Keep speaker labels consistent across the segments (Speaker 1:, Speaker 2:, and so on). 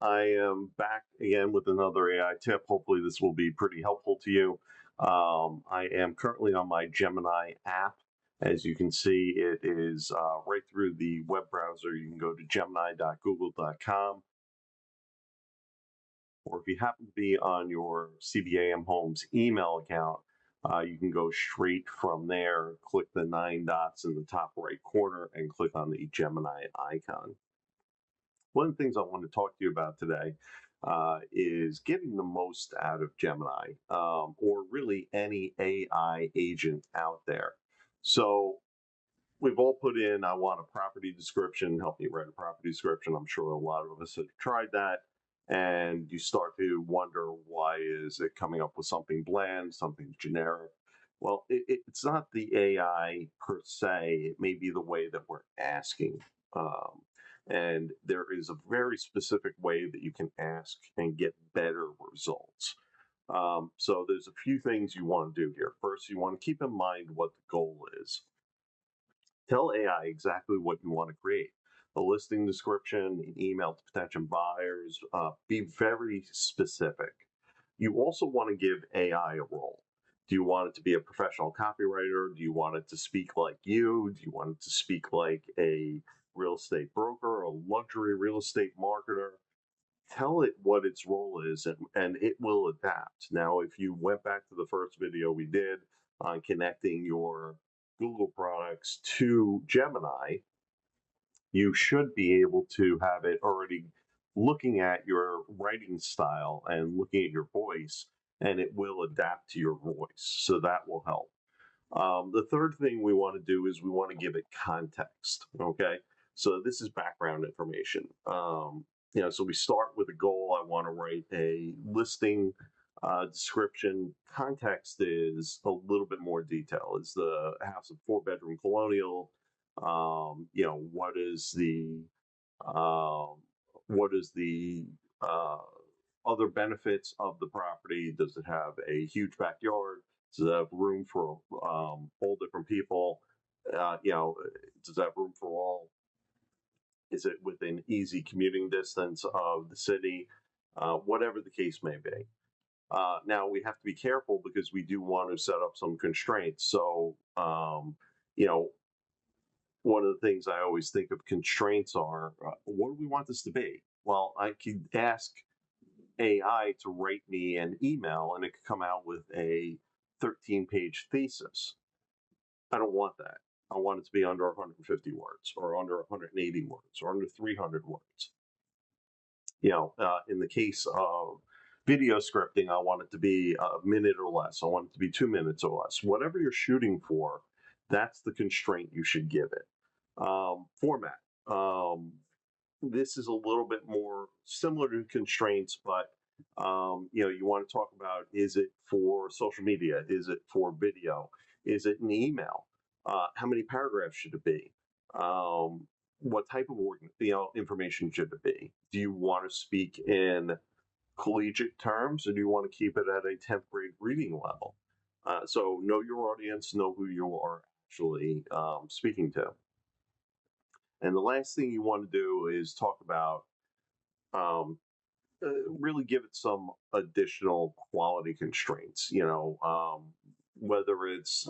Speaker 1: I am back again with another AI tip. Hopefully, this will be pretty helpful to you. I am currently on my Gemini app. As you can see, it is right through the web browser. You can go to gemini.google.com, or if you happen to be on your CBAM Homes email account, you can go straight from there, click the 9 dots in the top right corner, and click on the Gemini icon. One of the things I want to talk to you about today is getting the most out of Gemini, or really any AI agent out there. So we've all put in, I want a property description, help me write a property description. I'm sure a lot of us have tried that. And you start to wonder, why is it coming up with something bland, something generic? Well, it's not the AI per se. It may be the way that we're asking. Um, and there is a very specific way that you can ask and get better results. So there's a few things you want to do here. First, you want to keep in mind what the goal is. Tell AI exactly what you want to create. A listing description, an email to potential buyers. Be very specific. You also want to give AI a role. Do you want it to be a professional copywriter? Do you want it to speak like you? Do you want it to speak like a real estate broker, a luxury real estate marketer? Tell it what its role is, and it will adapt. Now, if you went back to the first video we did on connecting your Google products to Gemini, you should be able to have it already looking at your writing style and looking at your voice, and it will adapt to your voice. So that will help. The third thing we want to do is we want to give it context. Okay, so this is background information. So we start with a goal. I want to write a listing description. Context is a little bit more detail. Is the house a 4-bedroom colonial? What is the um, what is the uh, other benefits of the property? Does it have a huge backyard? Does it have room for all different people? Does it have room for all? Is it within easy commuting distance of the city? Whatever the case may be. Now we have to be careful because we do want to set up some constraints. So, you know, one of the things I always think of constraints are, what do we want this to be? Well, I could ask AI to write me an email and it could come out with a 13-page thesis. I don't want that. I want it to be under 150 words or under 180 words or under 300 words. In the case of video scripting, I want it to be a minute or less. I want it to be 2 minutes or less. Whatever you're shooting for, that's the constraint you should give it. Format. This is a little bit more similar to constraints, but you want to talk about, is it for social media? Is it for video? Is it an email? How many paragraphs should it be? What type of information should it be? Do you want to speak in collegiate terms, or do you want to keep it at a 10th grade reading level? So know your audience, know who you are actually speaking to. And the last thing you want to do is talk about, um, really give it some additional quality constraints, whether it's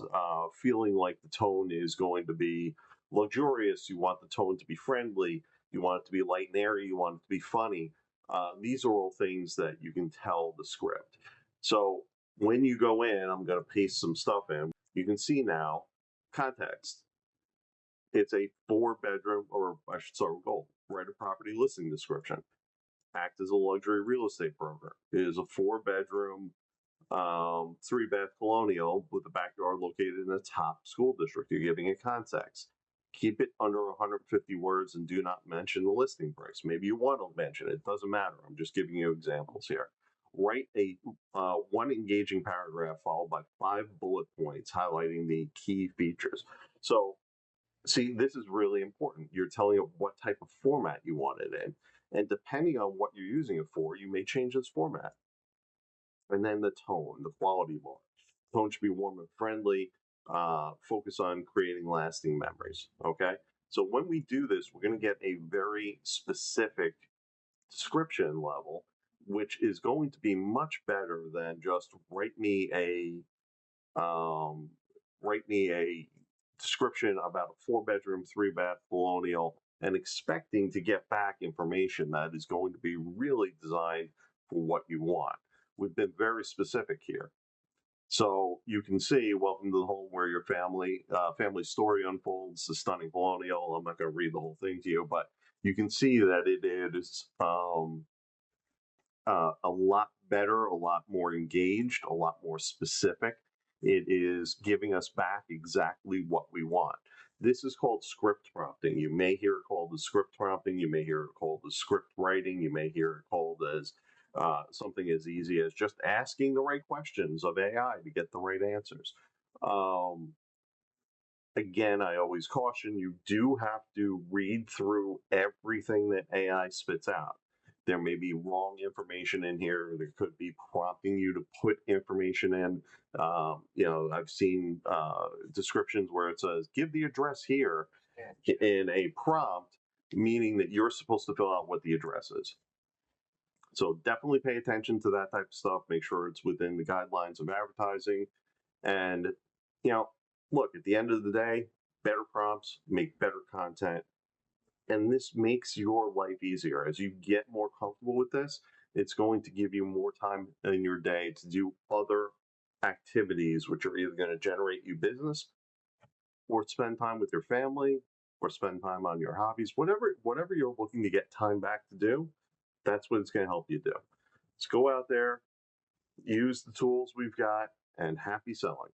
Speaker 1: feeling like the tone is going to be luxurious, you want the tone to be friendly, you want it to be light and airy, you want it to be funny. These are all things that you can tell the script. So when you go in, I'm going to paste some stuff in. You can see now context. It's a 4-bedroom, or I should start with goal. Write a property listing description. Act as a luxury real estate broker. It is a 4-bedroom, 3-bath colonial with a backyard located in a top school district. You're giving it context. Keep it under 150 words and do not mention the listing price. Maybe you want to mention it. It doesn't matter. I'm just giving you examples here. Write a one engaging paragraph followed by 5 bullet points highlighting the key features. So, see, this is really important. You're telling it what type of format you want it in. And depending on what you're using it for, you may change this format. And then the tone, the quality bar. Tone should be warm and friendly. Focus on creating lasting memories. Okay. So when we do this, we're going to get a very specific description level, which is going to be much better than just um, write me a description about a 4 bedroom, 3 bath colonial and expecting to get back information that is going to be really designed for what you want. We've been very specific here. So you can see, welcome to the home where your family story unfolds, the stunning colonial. I'm not going to read the whole thing to you, but you can see that it is a lot better, a lot more engaged, a lot more specific. It is giving us back exactly what we want. This is called script prompting. You may hear it called the script prompting. You may hear it called the script writing. You may hear it called as something as easy as just asking the right questions of AI to get the right answers. Um, Again, I always caution you do have to read through everything that AI spits out. There may be wrong information in here. There could be prompting you to put information in. I've seen descriptions where it says, give the address here in a prompt, meaning that you're supposed to fill out what the address is. So definitely pay attention to that type of stuff. Make sure it's within the guidelines of advertising. And, you know, look, at the end of the day, better prompts make better content. And this makes your life easier. As you get more comfortable with this, it's going to give you more time in your day to do other activities, which are either going to generate you business or spend time with your family or spend time on your hobbies, whatever you're looking to get time back to do, that's what it's going to help you do. Let's go out there, use the tools we've got, and happy selling.